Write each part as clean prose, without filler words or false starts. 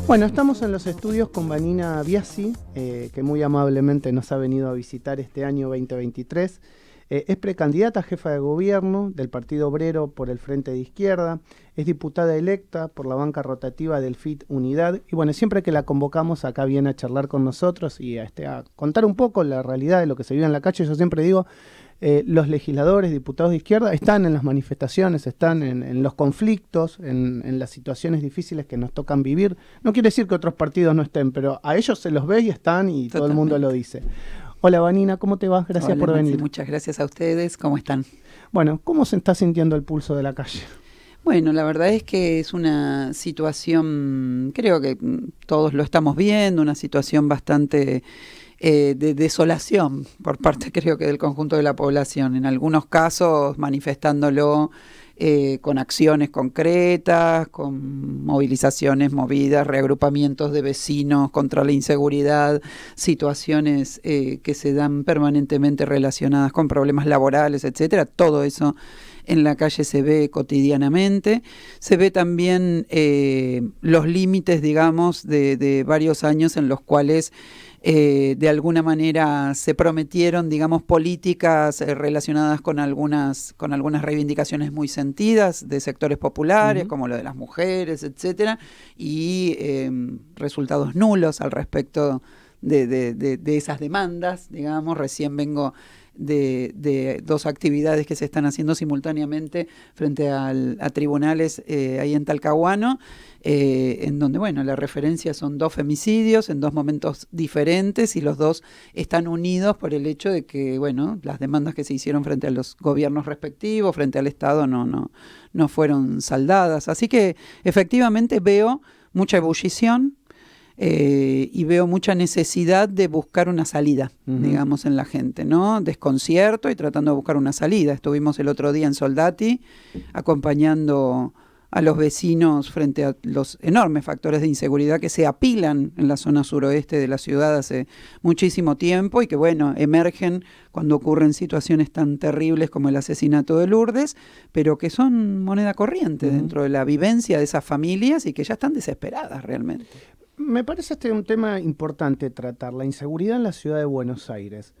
Bueno, estamos en los estudios con Vanina Biasi, que muy amablemente nos ha venido a visitar este año 2023. Es precandidata a jefa de gobierno del Partido Obrero por el Frente de Izquierda, es diputada electa por la banca rotativa del FIT Unidad, y bueno, siempre que la convocamos acá viene a charlar con nosotros y a contar un poco la realidad de lo que se vive en la calle. Yo siempre digo, los legisladores, diputados de izquierda están en las manifestaciones, están en los conflictos, en las situaciones difíciles que nos tocan vivir. No quiere decir que otros partidos no estén, pero a ellos se los ve y están, y todo el mundo lo dice. Hola Vanina, ¿cómo te va? Gracias por venir. Maxi, muchas gracias a ustedes, ¿cómo están? Bueno, ¿cómo se está sintiendo el pulso de la calle? Bueno, la verdad es que es una situación, creo que todos lo estamos viendo, una situación bastante de desolación por parte, creo que, del conjunto de la población. En algunos casos manifestándolo con acciones concretas, con movilizaciones movidas, reagrupamientos de vecinos contra la inseguridad, situaciones que se dan permanentemente relacionadas con problemas laborales, etcétera. Todo eso en la calle se ve cotidianamente. Se ve también los límites, digamos, de varios años en los cuales de alguna manera se prometieron, digamos, políticas relacionadas con algunas reivindicaciones muy sentidas de sectores populares, como lo de las mujeres, etcétera, y resultados nulos al respecto de esas demandas, digamos. Recién vengo de dos actividades que se están haciendo simultáneamente frente a tribunales ahí en Talcahuano, en donde, bueno, la referencia son 2 femicidios en 2 momentos diferentes, y los 2 están unidos por el hecho de que, bueno, las demandas que se hicieron frente a los gobiernos respectivos, frente al Estado, no fueron saldadas. Así que efectivamente veo mucha ebullición, y veo mucha necesidad de buscar una salida, digamos, en la gente, ¿no? Desconcierto y tratando de buscar una salida. Estuvimos el otro día en Soldati acompañando a los vecinos frente a los enormes factores de inseguridad que se apilan en la zona suroeste de la ciudad hace muchísimo tiempo y que, bueno, emergen cuando ocurren situaciones tan terribles como el asesinato de Lourdes, pero que son moneda corriente dentro de la vivencia de esas familias y que ya están desesperadas realmente. Me parece un tema importante tratar, la inseguridad en la ciudad de Buenos Aires.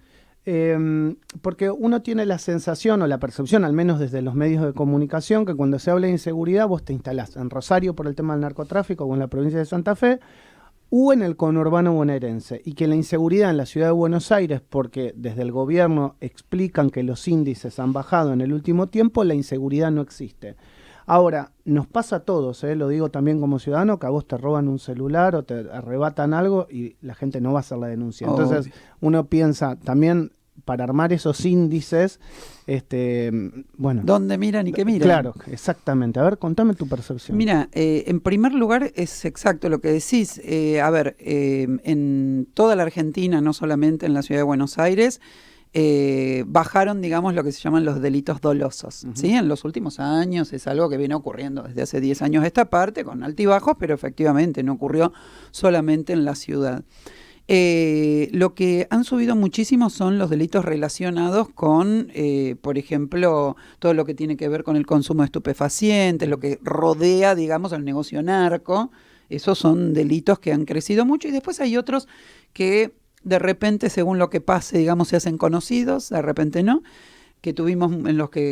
Porque uno tiene la sensación o la percepción, al menos desde los medios de comunicación, que cuando se habla de inseguridad vos te instalás en Rosario por el tema del narcotráfico o en la provincia de Santa Fe o en el conurbano bonaerense, y que la inseguridad en la ciudad de Buenos Aires, porque desde el gobierno explican que los índices han bajado en el último tiempo, la inseguridad no existe. Ahora, nos pasa a todos, lo digo también como ciudadano, que a vos te roban un celular o te arrebatan algo y la gente no va a hacer la denuncia. Entonces, uno piensa también, para armar esos índices, bueno... ¿Dónde miran y qué miran? Claro, exactamente. A ver, contame tu percepción. Mira, en primer lugar es exacto lo que decís. En toda la Argentina, no solamente en la ciudad de Buenos Aires, bajaron, digamos, lo que se llaman los delitos dolosos, ¿sí? En los últimos años es algo que viene ocurriendo desde hace 10 años esta parte, con altibajos, pero efectivamente no ocurrió solamente en la ciudad. Lo que han subido muchísimo son los delitos relacionados con, por ejemplo, todo lo que tiene que ver con el consumo de estupefacientes, lo que rodea, digamos, al negocio narco. Esos son delitos que han crecido mucho, y después hay otros que de repente, según lo que pase, digamos, se hacen conocidos, de repente no, que tuvimos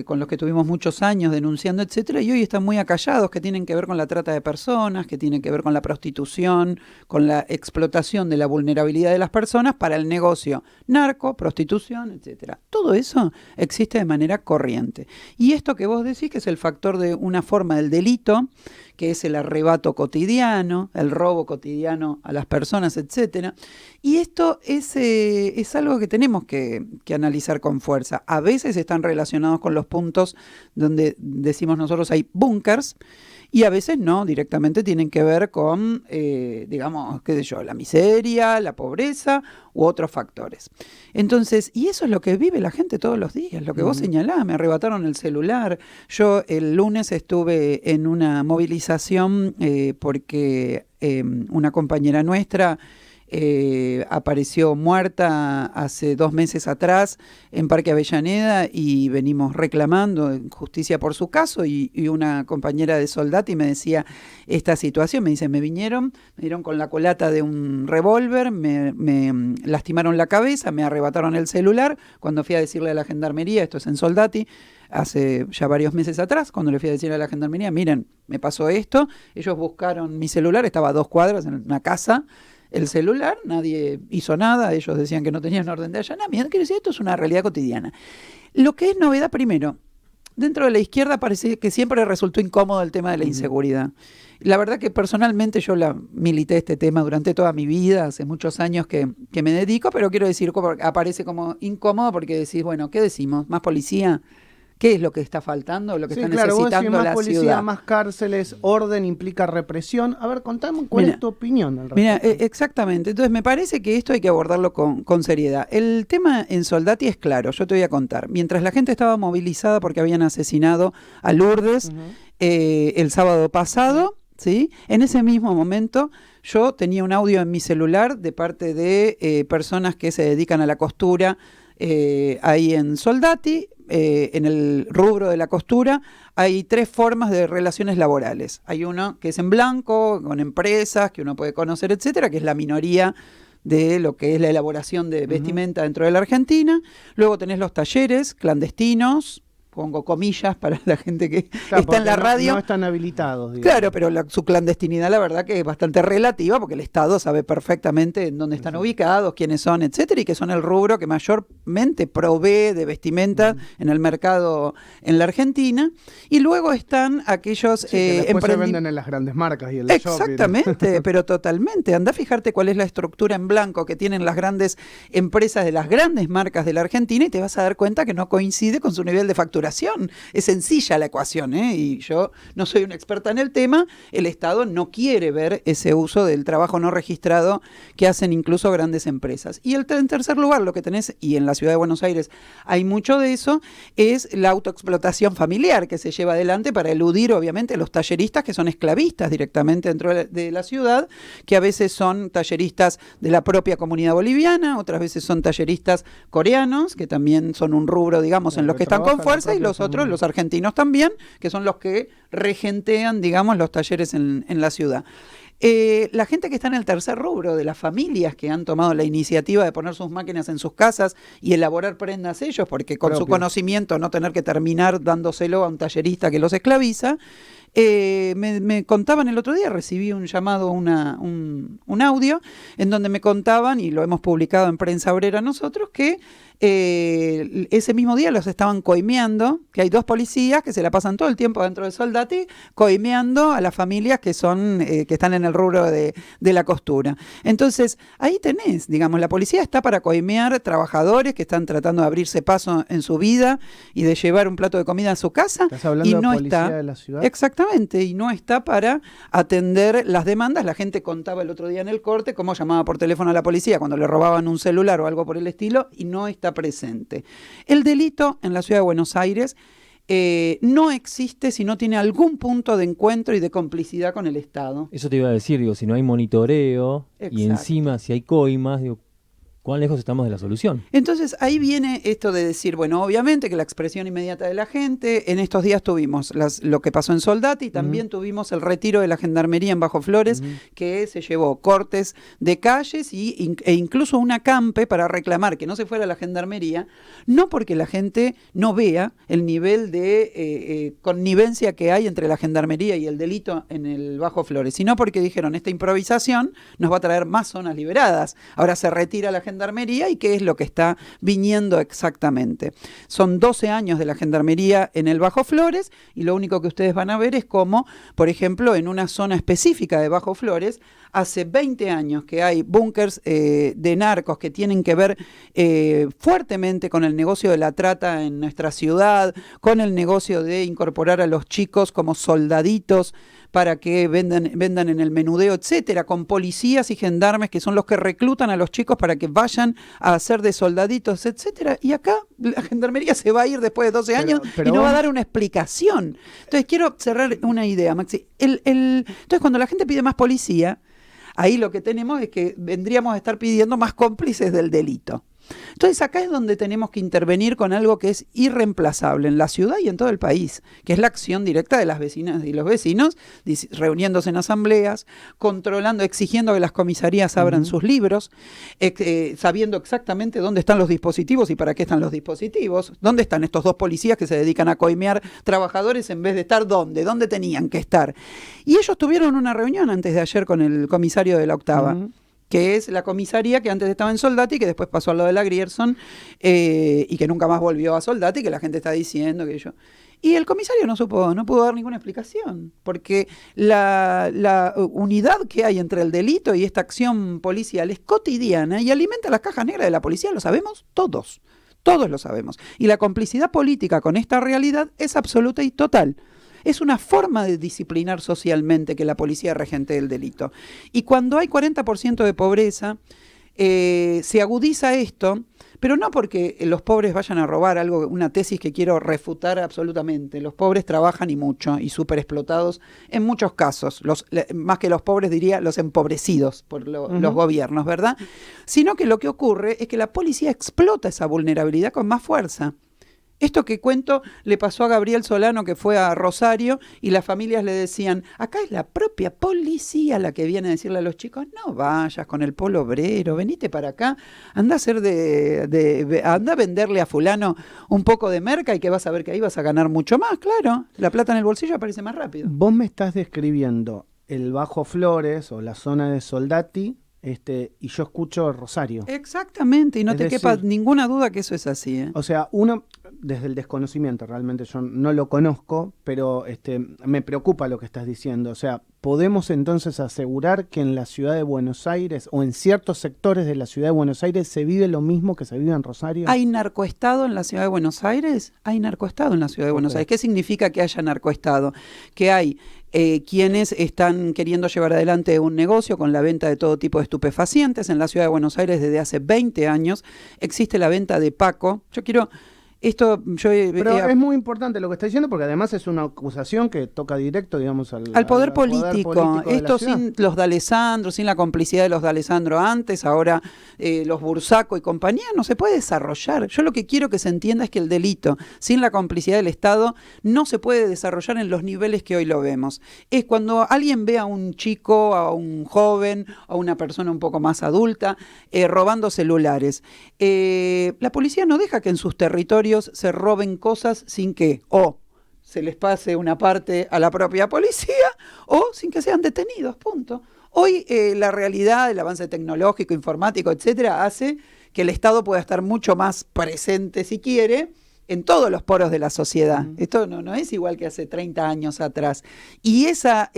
con los que tuvimos muchos años denunciando, etcétera, y hoy están muy acallados, que tienen que ver con la trata de personas, que tienen que ver con la prostitución, con la explotación de la vulnerabilidad de las personas para el negocio narco, prostitución, etcétera. Todo eso existe de manera corriente. Y esto que vos decís, que es el factor de una forma del delito, que es el arrebato cotidiano, el robo cotidiano a las personas, etcétera. Y esto es algo que tenemos que analizar con fuerza. A veces están relacionados con los puntos donde decimos nosotros hay búnkers, y a veces no, directamente tienen que ver con, digamos, qué sé yo, la miseria, la pobreza u otros factores. Entonces, y eso es lo que vive la gente todos los días, lo que vos señalás, me arrebataron el celular. Yo el lunes estuve en una movilización porque una compañera nuestra apareció muerta hace 2 meses atrás en Parque Avellaneda y venimos reclamando justicia por su caso, y una compañera de Soldati me decía esta situación, me dice, me dieron con la culata de un revólver, me lastimaron la cabeza, me arrebataron el celular, cuando fui a decirle a la gendarmería, esto es en Soldati, hace ya varios meses atrás, cuando le fui a decir a la gendarmería, miren, me pasó esto, ellos buscaron mi celular, estaba a 2 cuadras en una casa, el celular, nadie hizo nada, ellos decían que no tenían orden de allanamiento, quiere decir, esto es una realidad cotidiana. Lo que es novedad, primero, dentro de la izquierda parece que siempre resultó incómodo el tema de la inseguridad. La verdad que personalmente yo milité este tema durante toda mi vida, hace muchos años que me dedico, pero quiero decir, aparece como incómodo porque decís, bueno, ¿qué decimos? ¿Más policía? ¿Qué es lo que está faltando? Lo que está necesitando más la policía, ciudad. Más cárceles, orden implica represión. A ver, contame cuál es tu opinión al respecto. Mira, exactamente. Entonces me parece que esto hay que abordarlo con seriedad. El tema en Soldati es claro, yo te voy a contar. Mientras la gente estaba movilizada porque habían asesinado a Lourdes el sábado pasado, ¿sí? En ese mismo momento yo tenía un audio en mi celular de parte de personas que se dedican a la costura ahí en Soldati. En el rubro de la costura hay 3 formas de relaciones laborales. Hay uno que es en blanco, con empresas que uno puede conocer, etcétera, que es la minoría de lo que es la elaboración de vestimenta dentro de la Argentina. Luego tenés los talleres clandestinos, pongo comillas para la gente que está en la radio. No están habilitados, digamos. Claro, pero su clandestinidad la verdad que es bastante relativa, porque el Estado sabe perfectamente en dónde están ubicados, quiénes son, etcétera, y que son el rubro que mayormente provee de vestimenta en el mercado en la Argentina. Y luego están aquellos que después se venden en las grandes marcas y en el Exactamente, pero totalmente. Andá a fijarte cuál es la estructura en blanco que tienen las grandes empresas de las grandes marcas de la Argentina y te vas a dar cuenta que no coincide con su nivel de facturación. Es sencilla la ecuación, y yo no soy una experta en el tema. El Estado no quiere ver ese uso del trabajo no registrado que hacen incluso grandes empresas. Y en tercer lugar, lo que tenés, y en la ciudad de Buenos Aires hay mucho de eso, es la autoexplotación familiar que se lleva adelante para eludir, obviamente, los talleristas que son esclavistas directamente dentro de la ciudad, que a veces son talleristas de la propia comunidad boliviana, otras veces son talleristas coreanos, que también son un rubro, digamos, en los que están con fuerza, y los otros, los argentinos también, que son los que regentean, digamos, los talleres en la ciudad. La gente que está en el tercer rubro, de las familias que han tomado la iniciativa de poner sus máquinas en sus casas y elaborar prendas ellos, porque con su conocimiento no tener que terminar dándoselo a un tallerista que los esclaviza. Me contaban el otro día, recibí un llamado, un audio, en donde me contaban, y lo hemos publicado en Prensa Obrera nosotros, que ese mismo día los estaban coimeando, que hay 2 policías que se la pasan todo el tiempo dentro de Soldati, coimeando a las familias que están en el rubro de la costura. Entonces, ahí tenés, digamos, la policía está para coimear trabajadores que están tratando de abrirse paso en su vida y de llevar un plato de comida a su casa. ¿Estás hablando y no de policía está, de la ciudad? Exactamente, y no está para atender las demandas. La gente contaba el otro día en el corte cómo llamaba por teléfono a la policía cuando le robaban un celular o algo por el estilo, y no está presente. El delito en la ciudad de Buenos Aires no existe si no tiene algún punto de encuentro y de complicidad con el Estado. Eso te iba a decir, si no hay monitoreo. Exacto. Y encima si hay coimas, ¿cuán lejos estamos de la solución? Entonces ahí viene esto de decir, bueno, obviamente que la expresión inmediata de la gente, en estos días tuvimos lo que pasó en Soldati, también tuvimos el retiro de la gendarmería en Bajo Flores, que se llevó cortes de calles e incluso un acampe para reclamar que no se fuera la gendarmería, no porque la gente no vea el nivel de connivencia que hay entre la gendarmería y el delito en el Bajo Flores, sino porque dijeron, esta improvisación nos va a traer más zonas liberadas. Ahora se retira la gendarmería, y qué es lo que está viniendo exactamente. Son 12 años de la gendarmería en el Bajo Flores, y lo único que ustedes van a ver es cómo, por ejemplo, en una zona específica de Bajo Flores, hace 20 años que hay búnkers de narcos que tienen que ver fuertemente con el negocio de la trata en nuestra ciudad, con el negocio de incorporar a los chicos como soldaditos para que vendan en el menudeo, etcétera, con policías y gendarmes que son los que reclutan a los chicos para que vayan a hacer de soldaditos, etcétera. Y acá la gendarmería se va a ir después de 12 años y no va a dar una explicación. Entonces quiero cerrar una idea, Maxi. Entonces cuando la gente pide más policía, ahí lo que tenemos es que vendríamos a estar pidiendo más cómplices del delito. Entonces acá es donde tenemos que intervenir con algo que es irreemplazable en la ciudad y en todo el país, que es la acción directa de las vecinas y los vecinos, reuniéndose en asambleas, controlando, exigiendo que las comisarías abran sus libros, sabiendo exactamente dónde están los dispositivos y para qué están los dispositivos, dónde están estos 2 policías que se dedican a coimear trabajadores en vez de estar dónde tenían que estar. Y ellos tuvieron una reunión antes de ayer con el comisario de la Octava. Que es la comisaría que antes estaba en Soldati, que después pasó a lo de la Grierson, y que nunca más volvió a Soldati, que la gente está diciendo que yo... Y el comisario no pudo dar ninguna explicación, porque la unidad que hay entre el delito y esta acción policial es cotidiana y alimenta las cajas negras de la policía, lo sabemos todos lo sabemos. Y la complicidad política con esta realidad es absoluta y total. Es una forma de disciplinar socialmente que la policía regente el delito. Y cuando hay 40% de pobreza, se agudiza esto, pero no porque los pobres vayan a robar, una tesis que quiero refutar absolutamente. Los pobres trabajan y mucho, y súper explotados en muchos casos. Más que los pobres, diría los empobrecidos por los gobiernos, ¿verdad? Sino que lo que ocurre es que la policía explota esa vulnerabilidad con más fuerza. Esto que cuento le pasó a Gabriel Solano, que fue a Rosario, y las familias le decían, acá es la propia policía la que viene a decirle a los chicos, no vayas con el polo obrero, venite para acá, anda a anda a venderle a fulano un poco de merca y que vas a ver que ahí vas a ganar mucho más, claro, la plata en el bolsillo aparece más rápido. Vos me estás describiendo el Bajo Flores o la zona de Soldati, y yo escucho Rosario. Exactamente, y no te quepa ninguna duda que eso es así. O sea, uno, desde el desconocimiento, realmente yo no lo conozco, pero me preocupa lo que estás diciendo. O sea, ¿podemos entonces asegurar que en la ciudad de Buenos Aires o en ciertos sectores de la ciudad de Buenos Aires se vive lo mismo que se vive en Rosario? ¿Hay narcoestado en la ciudad de Buenos Aires? Hay narcoestado en la ciudad de Buenos Aires. ¿Qué significa que haya narcoestado? Que hay quienes están queriendo llevar adelante un negocio con la venta de todo tipo de estupefacientes. En la ciudad de Buenos Aires desde hace 20 años existe la venta de Paco. Pero es muy importante lo que está diciendo, porque además es una acusación que toca directo, digamos, al poder político. Esto sin los D'Alessandro, sin la complicidad de los D'Alessandro antes, ahora los Bursaco y compañía, no se puede desarrollar. Yo lo que quiero que se entienda es que el delito, sin la complicidad del Estado, no se puede desarrollar en los niveles que hoy lo vemos. Es cuando alguien ve a un chico, a un joven, a una persona un poco más adulta, robando celulares. La policía no deja que en sus territorios se roben cosas sin que se les pase una parte a la propia policía o sin que sean detenidos, punto. Hoy la realidad, el avance tecnológico, informático, etcétera, hace que el Estado pueda estar mucho más presente, si quiere, en todos los poros de la sociedad. Esto no es igual que hace 30 años atrás. Y esa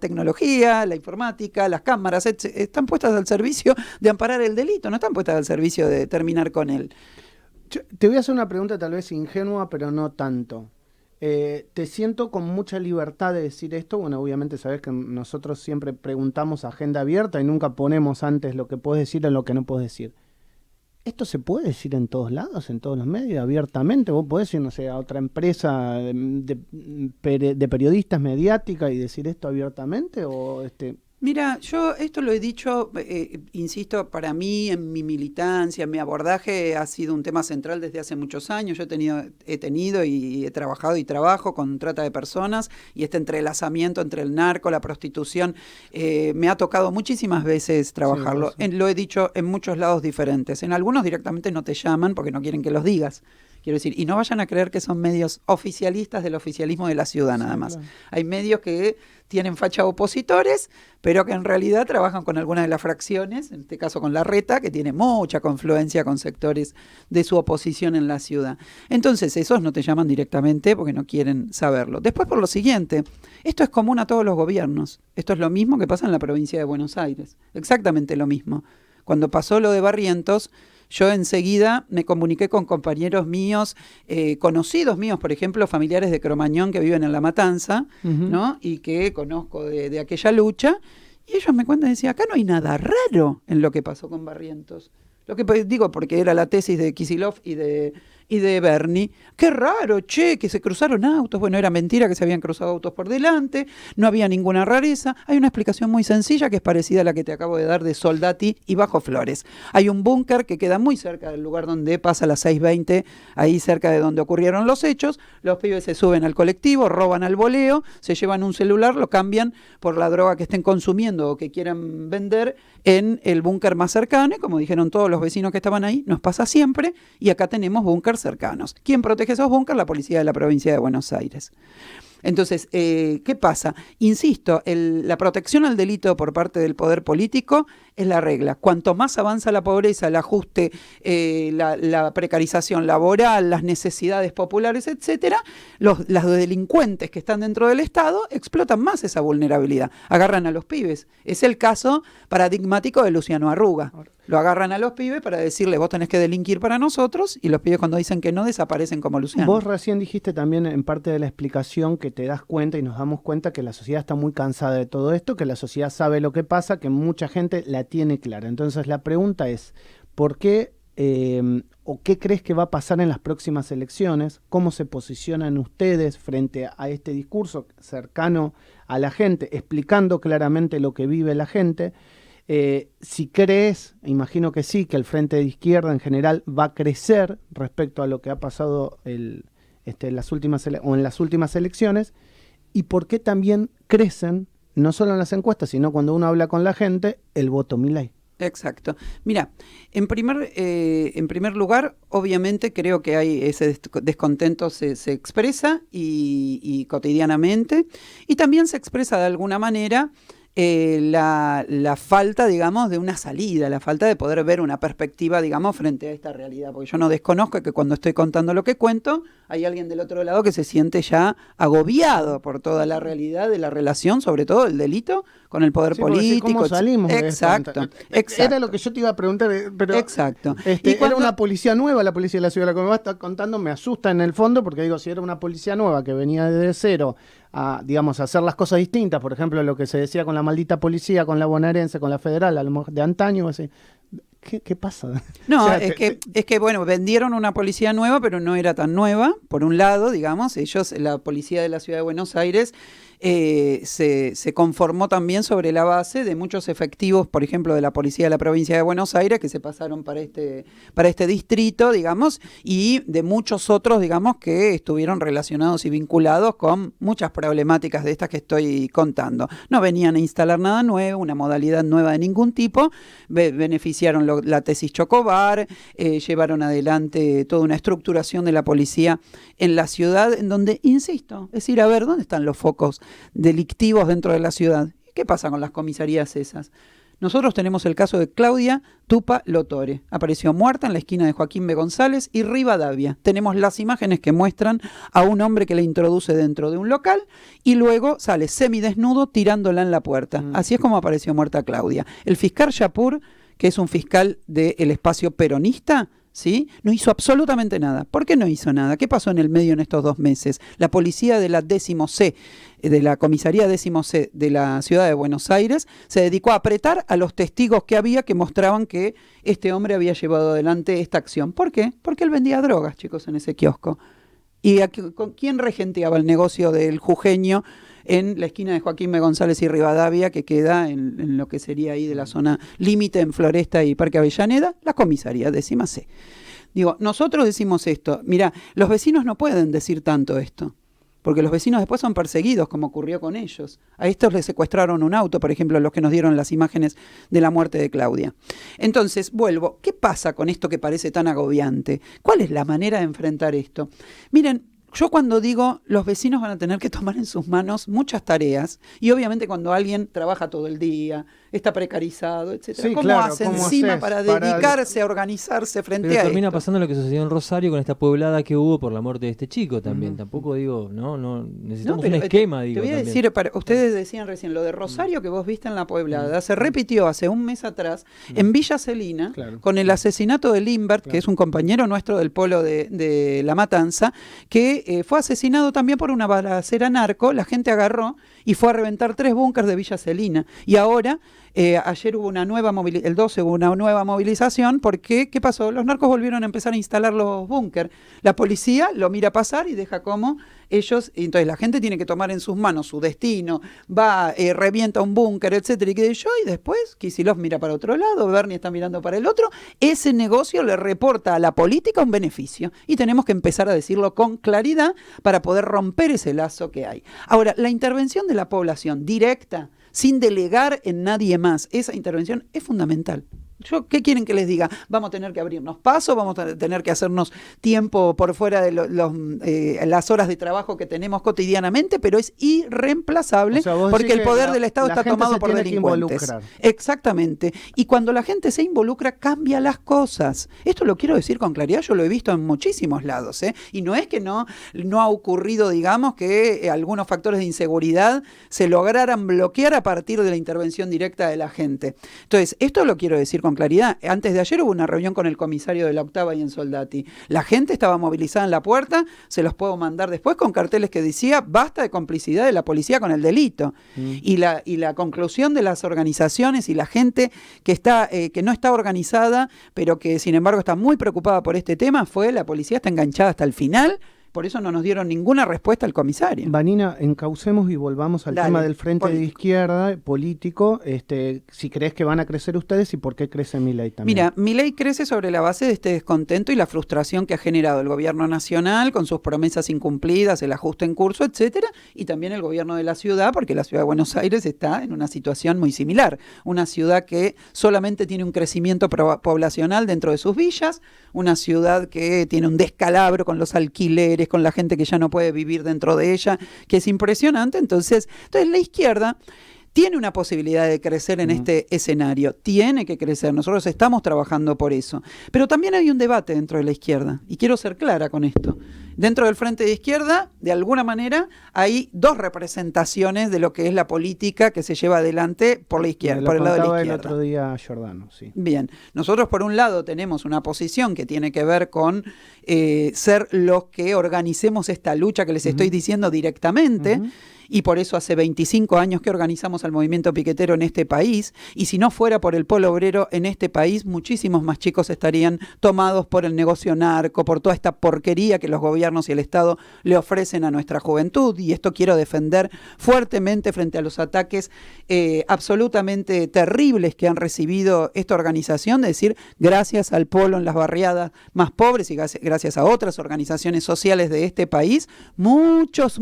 tecnología, la informática, las cámaras, están puestas al servicio de amparar el delito, no están puestas al servicio de terminar con él. Te voy a hacer una pregunta tal vez ingenua, pero no tanto. Te siento con mucha libertad de decir esto. Bueno, obviamente sabes que nosotros siempre preguntamos agenda abierta y nunca ponemos antes lo que puedes decir en lo que no puedes decir. ¿Esto se puede decir en todos lados, en todos los medios, abiertamente? ¿Vos podés ir, no sé, a otra empresa de periodistas mediática y decir esto abiertamente? ¿O Mira, yo esto lo he dicho, insisto, para mí, en mi militancia, en mi abordaje, ha sido un tema central desde hace muchos años. Yo he tenido y he trabajado y trabajo con trata de personas, y este entrelazamiento entre el narco, la prostitución, me ha tocado muchísimas veces trabajarlo. Sí. Lo he dicho en muchos lados diferentes. En algunos directamente no te llaman porque no quieren que los digas. Quiero decir, y no vayan a creer que son medios oficialistas del oficialismo de la ciudad nada más. Claro. Hay medios que tienen facha opositores, pero que en realidad trabajan con alguna de las fracciones, en este caso con Larreta, que tiene mucha confluencia con sectores de su oposición en la ciudad. Entonces, esos no te llaman directamente porque no quieren saberlo. Después, por lo siguiente, esto es común a todos los gobiernos. Esto es lo mismo que pasa en la provincia de Buenos Aires. Exactamente lo mismo. Cuando pasó lo de Barrientos, yo enseguida me comuniqué con compañeros míos, conocidos míos, por ejemplo, familiares de Cromañón que viven en La Matanza, ¿no? Y que conozco de aquella lucha, y ellos me cuentan y decían, acá no hay nada raro en lo que pasó con Barrientos. Lo que digo, porque era la tesis de Kicillof y y de Bernie. Qué raro, che, que se cruzaron autos. Bueno, era mentira que se habían cruzado autos por delante, no había ninguna rareza. Hay una explicación muy sencilla que es parecida a la que te acabo de dar de Soldati y Bajo Flores. Hay un búnker que queda muy cerca del lugar donde pasa la 620, ahí cerca de donde ocurrieron los hechos. Los pibes se suben al colectivo, roban al voleo, se llevan un celular, lo cambian por la droga que estén consumiendo o que quieran vender en el búnker más cercano. Y como dijeron todos los vecinos que estaban ahí, nos pasa siempre, y acá tenemos búnkers cercanos. ¿Quién protege esos búnkers? La policía de la provincia de Buenos Aires. Entonces, ¿qué pasa? Insisto, la protección al delito por parte del poder político es la regla. Cuanto más avanza la pobreza, el ajuste, la precarización laboral, las necesidades populares, etcétera, los delincuentes que están dentro del Estado explotan más esa vulnerabilidad. Agarran a los pibes. Es el caso paradigmático de Luciano Arruga. Lo agarran a los pibes para decirle, vos tenés que delinquir para nosotros, y los pibes cuando dicen que no, desaparecen como Luciano. Vos recién dijiste también en parte de la explicación que te das cuenta y nos damos cuenta que la sociedad está muy cansada de todo esto, que la sociedad sabe lo que pasa, que mucha gente la tiene clara. Entonces la pregunta es, ¿por qué o qué crees que va a pasar en las próximas elecciones? ¿Cómo se posicionan ustedes frente a este discurso cercano a la gente, explicando claramente lo que vive la gente? Si crees, imagino que sí, que el Frente de Izquierda en general va a crecer respecto a lo que ha pasado en las últimas elecciones, y por qué también crecen, no solo en las encuestas, sino cuando uno habla con la gente, el voto Milei. Exacto. Mira, en primer lugar, obviamente creo que hay ese descontento se expresa y cotidianamente, y también se expresa de alguna manera la falta, digamos, de una salida, la falta de poder ver una perspectiva, digamos, frente a esta realidad, porque yo no desconozco que cuando estoy contando lo que cuento, hay alguien del otro lado que se siente ya agobiado por toda la realidad de la relación, sobre todo el delito, con el poder político. ¿Cómo salimos de exacto, esto? Exacto. Era lo que yo te iba a preguntar, pero exacto. Y era una policía nueva, la policía de la ciudad. Lo que me vas a estar contando me asusta en el fondo, porque digo, si era una policía nueva que venía desde cero a, digamos, a hacer las cosas distintas, por ejemplo, lo que se decía con la maldita policía, con la bonaerense, con la federal, a lo mejor de antaño, así. ¿Qué pasa? No, O sea, es que, bueno, vendieron una policía nueva, pero no era tan nueva, por un lado, digamos. Ellos, la policía de la ciudad de Buenos Aires, se conformó también sobre la base de muchos efectivos, por ejemplo, de la policía de la provincia de Buenos Aires, que se pasaron para este distrito, digamos, y de muchos otros, digamos, que estuvieron relacionados y vinculados con muchas problemáticas de estas que estoy contando. No venían a instalar nada nuevo, una modalidad nueva de ningún tipo, beneficiaron la tesis Chocobar, llevaron adelante toda una estructuración de la policía en la ciudad, en donde, insisto, es ir a ver dónde están los focos delictivos dentro de la ciudad. ¿Qué pasa con las comisarías esas? Nosotros tenemos el caso de Claudia Tupa Lotore. Apareció muerta en la esquina de Joaquín B. González y Rivadavia. Tenemos las imágenes que muestran a un hombre que la introduce dentro de un local y luego sale semidesnudo tirándola en la puerta. Así es como apareció muerta Claudia. El fiscal Yapur, que es un fiscal del espacio peronista, ¿sí?, no hizo absolutamente nada. ¿Por qué no hizo nada? ¿Qué pasó en el medio en estos 2 meses? La policía de la 10C, de la comisaría 10C de la ciudad de Buenos Aires, se dedicó a apretar a los testigos que había que mostraban que este hombre había llevado adelante esta acción. ¿Por qué? Porque él vendía drogas, chicos, en ese kiosco. ¿Y con quién regenteaba el negocio del jujeño en la esquina de Joaquín B. González y Rivadavia, que queda en lo que sería ahí de la zona límite en Floresta y Parque Avellaneda? La comisaría 10C. Digo, nosotros decimos esto. Mira, los vecinos no pueden decir tanto esto, porque los vecinos después son perseguidos, como ocurrió con ellos. A estos les secuestraron un auto, por ejemplo, los que nos dieron las imágenes de la muerte de Claudia. Entonces, vuelvo, ¿qué pasa con esto que parece tan agobiante? ¿Cuál es la manera de enfrentar esto? Miren, yo cuando digo, los vecinos van a tener que tomar en sus manos muchas tareas, y obviamente cuando alguien trabaja todo el día, está precarizado, etcétera, sí, ¿cómo claro, hace ¿cómo encima haces para dedicarse a organizarse frente Pero a termina esto? pasando lo que sucedió en Rosario con esta pueblada que hubo por la muerte de este chico también. Tampoco digo, no, necesitamos un esquema, digo. Te voy a también. decir, ustedes decían recién, lo de Rosario que vos viste en la pueblada, se repitió hace un mes atrás en Villa Celina, Claro. con el asesinato de Limbert, que es un compañero nuestro del polo de La Matanza, que y fue asesinado también por una balacera narco. La gente agarró y fue a reventar 3 búnkers de Villa Celina. Y ahora, ayer hubo el 12 hubo una nueva movilización porque, ¿qué pasó? Los narcos volvieron a empezar a instalar los búnkers. La policía lo mira pasar y deja como ellos, entonces la gente tiene que tomar en sus manos su destino, va, revienta un búnker, etcétera, y qué sé yo, y después Kicillof mira para otro lado, Bernie está mirando para el otro, ese negocio le reporta a la política un beneficio, y tenemos que empezar a decirlo con claridad para poder romper ese lazo que hay. Ahora, la intervención de la población directa, sin delegar en nadie más, esa intervención es fundamental. ¿Qué quieren que les diga? Vamos a tener que abrirnos paso, vamos a tener que hacernos tiempo por fuera de las horas de trabajo que tenemos cotidianamente, pero es irreemplazable, o sea, porque el poder del Estado está tomado por delincuentes. Exactamente. Y cuando la gente se involucra, cambia las cosas. Esto lo quiero decir con claridad, yo lo he visto en muchísimos lados, ¿eh? Y no es que no ha ocurrido, digamos, que algunos factores de inseguridad se lograran bloquear a partir de la intervención directa de la gente. Entonces, esto lo quiero decir con claridad. Antes de ayer hubo una reunión con el comisario de la Octava y en Soldati. La gente estaba movilizada en la puerta, se los puedo mandar después con carteles que decía basta de complicidad de la policía con el delito. Y la conclusión de las organizaciones y la gente que no está organizada, pero que sin embargo está muy preocupada por este tema, fue la policía está enganchada hasta el final. Por eso no nos dieron ninguna respuesta al comisario. Vanina, encaucemos y volvamos al tema del frente de izquierda político. Si crees que van a crecer ustedes y por qué crece Milei también. Mira, Milei crece sobre la base de este descontento y la frustración que ha generado el gobierno nacional con sus promesas incumplidas, el ajuste en curso, etcétera, y también el gobierno de la ciudad, porque la ciudad de Buenos Aires está en una situación muy similar. Una ciudad que solamente tiene un crecimiento poblacional dentro de sus villas, una ciudad que tiene un descalabro con los alquileres, con la gente que ya no puede vivir dentro de ella, que es impresionante. Entonces la izquierda tiene una posibilidad de crecer en este escenario, tiene que crecer, nosotros estamos trabajando por eso, pero también hay un debate dentro de la izquierda, y quiero ser clara con esto. Dentro del frente de izquierda, de alguna manera, hay 2 representaciones de lo que es la política que se lleva adelante por la izquierda, por el lado de la izquierda. El otro día Giordano, sí. Bien, nosotros por un lado tenemos una posición que tiene que ver con ser los que organicemos esta lucha que les estoy diciendo directamente, y por eso hace 25 años que organizamos al movimiento piquetero en este país, y si no fuera por el polo obrero en este país, muchísimos más chicos estarían tomados por el negocio narco, por toda esta porquería que los gobiernos y el Estado le ofrecen a nuestra juventud, y esto quiero defender fuertemente frente a los ataques absolutamente terribles que han recibido esta organización, de decir, gracias al polo en las barriadas más pobres y gracias a otras organizaciones sociales de este país, muchos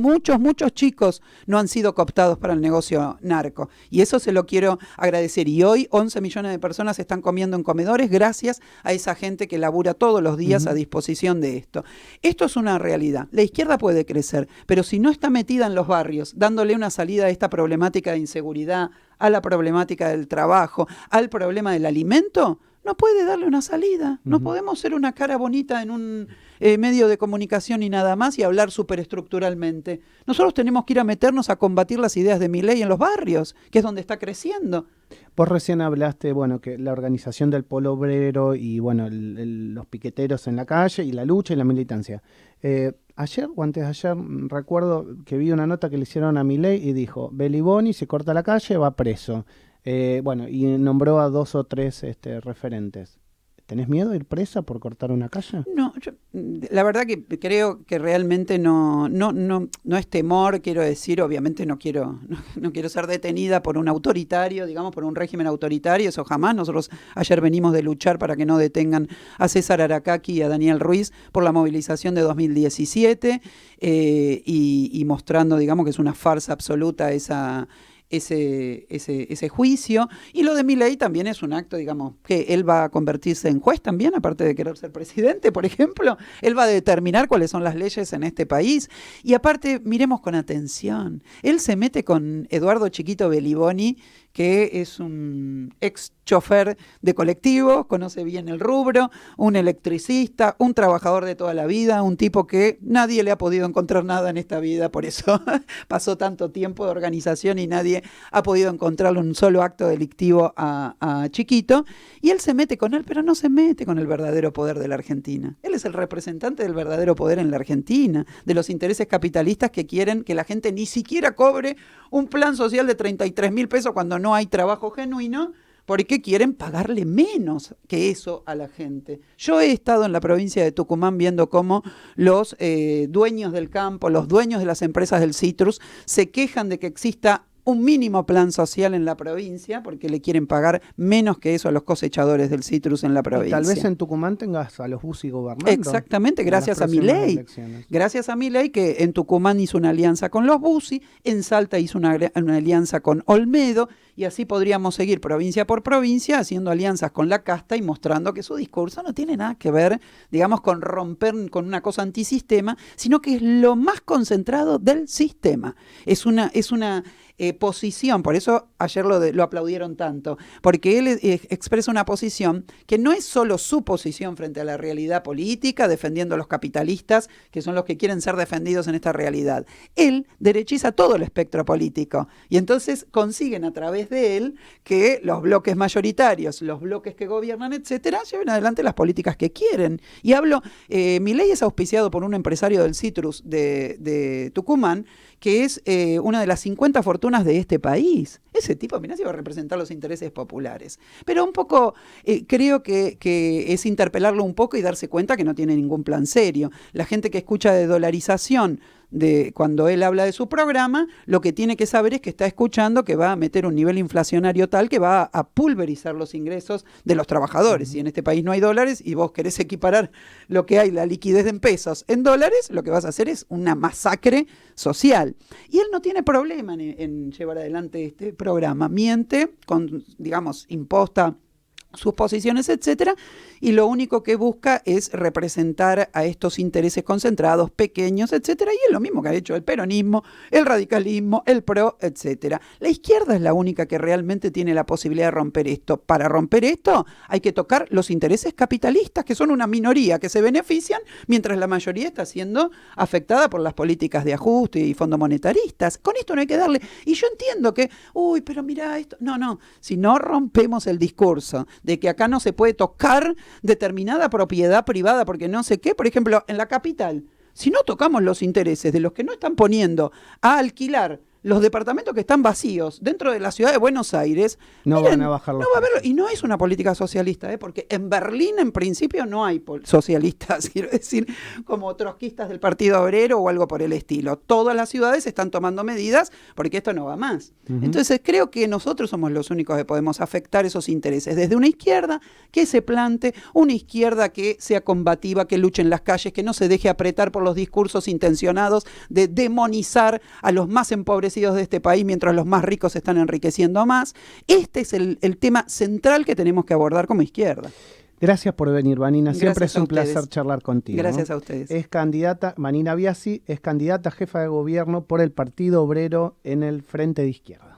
chicos no han sido cooptados para el negocio narco. Y eso se lo quiero agradecer. Y hoy 11 millones de personas están comiendo en comedores gracias a esa gente que labura todos los días a disposición de esto. Esto es una realidad. La izquierda puede crecer, pero si no está metida en los barrios, dándole una salida a esta problemática de inseguridad, a la problemática del trabajo, al problema del alimento, no puede darle una salida. No podemos ser una cara bonita en un medio de comunicación y nada más y hablar superestructuralmente. Nosotros tenemos que ir a meternos a combatir las ideas de Milei en los barrios, que es donde está creciendo. Vos recién hablaste, que la organización del polo obrero y, los piqueteros en la calle y la lucha y la militancia. Ayer o antes de ayer recuerdo que vi una nota que le hicieron a Milei y dijo, Beliboni se corta la calle, va preso. Y nombró a 2 o 3 referentes. ¿Tenés miedo de ir presa por cortar una calle? No, la verdad que creo que realmente no es temor, quiero decir, obviamente no quiero ser detenida por un autoritario, digamos, por un régimen autoritario, eso jamás. Nosotros ayer venimos de luchar para que no detengan a César Aracaki y a Daniel Ruiz por la movilización de 2017 y mostrando, digamos, que es una farsa absoluta ese juicio. Y lo de Milei también es un acto, digamos, que él va a convertirse en juez también, aparte de querer ser presidente, por ejemplo. Él va a determinar cuáles son las leyes en este país. Y aparte, miremos con atención. Él se mete con Eduardo Chiquito Beliboni, que es un ex chofer de colectivo, conoce bien el rubro, un electricista, un trabajador de toda la vida, un tipo que nadie le ha podido encontrar nada en esta vida, por eso pasó tanto tiempo de organización y nadie ha podido encontrarle un solo acto delictivo a Chiquito, y él se mete con él, pero no se mete con el verdadero poder de la Argentina. Él es el representante del verdadero poder en la Argentina, de los intereses capitalistas que quieren que la gente ni siquiera cobre un plan social de 33.000 pesos cuando no hay trabajo genuino, porque quieren pagarle menos que eso a la gente. Yo he estado en la provincia de Tucumán viendo cómo los dueños del campo, los dueños de las empresas del citrus, se quejan de que exista un mínimo plan social en la provincia porque le quieren pagar menos que eso a los cosechadores del citrus en la provincia. Y tal vez en Tucumán tengas a los Bussi gobernando. Exactamente, gracias a Milei. Gracias a Milei, que en Tucumán hizo una alianza con los Bussi, en Salta hizo una alianza con Olmedo, y así podríamos seguir provincia por provincia haciendo alianzas con la casta y mostrando que su discurso no tiene nada que ver, digamos, con romper con una cosa antisistema, sino que es lo más concentrado del sistema. Es una posición, por eso ayer lo aplaudieron tanto, porque él expresa una posición que no es solo su posición frente a la realidad política, defendiendo a los capitalistas, que son los que quieren ser defendidos en esta realidad. Él derechiza todo el espectro político, y entonces consiguen a través de él que los bloques mayoritarios, los bloques que gobiernan, etcétera, lleven adelante las políticas que quieren. Y Milei es auspiciado por un empresario del citrus de Tucumán, que es una de las 50 fortunas de este país. Ese tipo, mirá, si va a representar los intereses populares. Pero un poco, creo que es interpelarlo un poco y darse cuenta que no tiene ningún plan serio. La gente que escucha de dolarización, cuando él habla de su programa, lo que tiene que saber es que está escuchando que va a meter un nivel inflacionario tal que va a pulverizar los ingresos de los trabajadores. Si en este país no hay dólares y vos querés equiparar lo que hay, la liquidez en pesos, en dólares, lo que vas a hacer es una masacre social. Y él no tiene problema en llevar adelante este programa. Miente, imposta sus posiciones, etcétera, y lo único que busca es representar a estos intereses concentrados, pequeños, etcétera, y es lo mismo que ha hecho el peronismo, el radicalismo, el PRO, etcétera. La izquierda es la única que realmente tiene la posibilidad de romper esto. Para romper esto hay que tocar los intereses capitalistas, que son una minoría que se benefician, mientras la mayoría está siendo afectada por las políticas de ajuste y fondomonetaristas. Con esto no hay que darle, y yo entiendo que, pero mira esto, no, si no rompemos el discurso de que acá no se puede tocar determinada propiedad privada porque no sé qué, por ejemplo, en la capital, si no tocamos los intereses de los que no están poniendo a alquilar los departamentos que están vacíos dentro de la ciudad de Buenos Aires, van a bajar los no va a haberlo, y no es una política socialista, porque en Berlín en principio no hay socialistas, quiero decir, como trotskistas del Partido Obrero o algo por el estilo. Todas las ciudades están tomando medidas porque esto no va más. Entonces creo que nosotros somos los únicos que podemos afectar esos intereses, desde una izquierda que se plante, una izquierda que sea combativa, que luche en las calles, que no se deje apretar por los discursos intencionados de demonizar a los más empobrecidos de este país mientras los más ricos se están enriqueciendo más. Este es el tema central que tenemos que abordar como izquierda. Gracias por venir, Vanina. Siempre es un placer charlar contigo. Gracias a ustedes. Vanina Biasi es candidata a jefa de gobierno por el Partido Obrero en el Frente de Izquierda.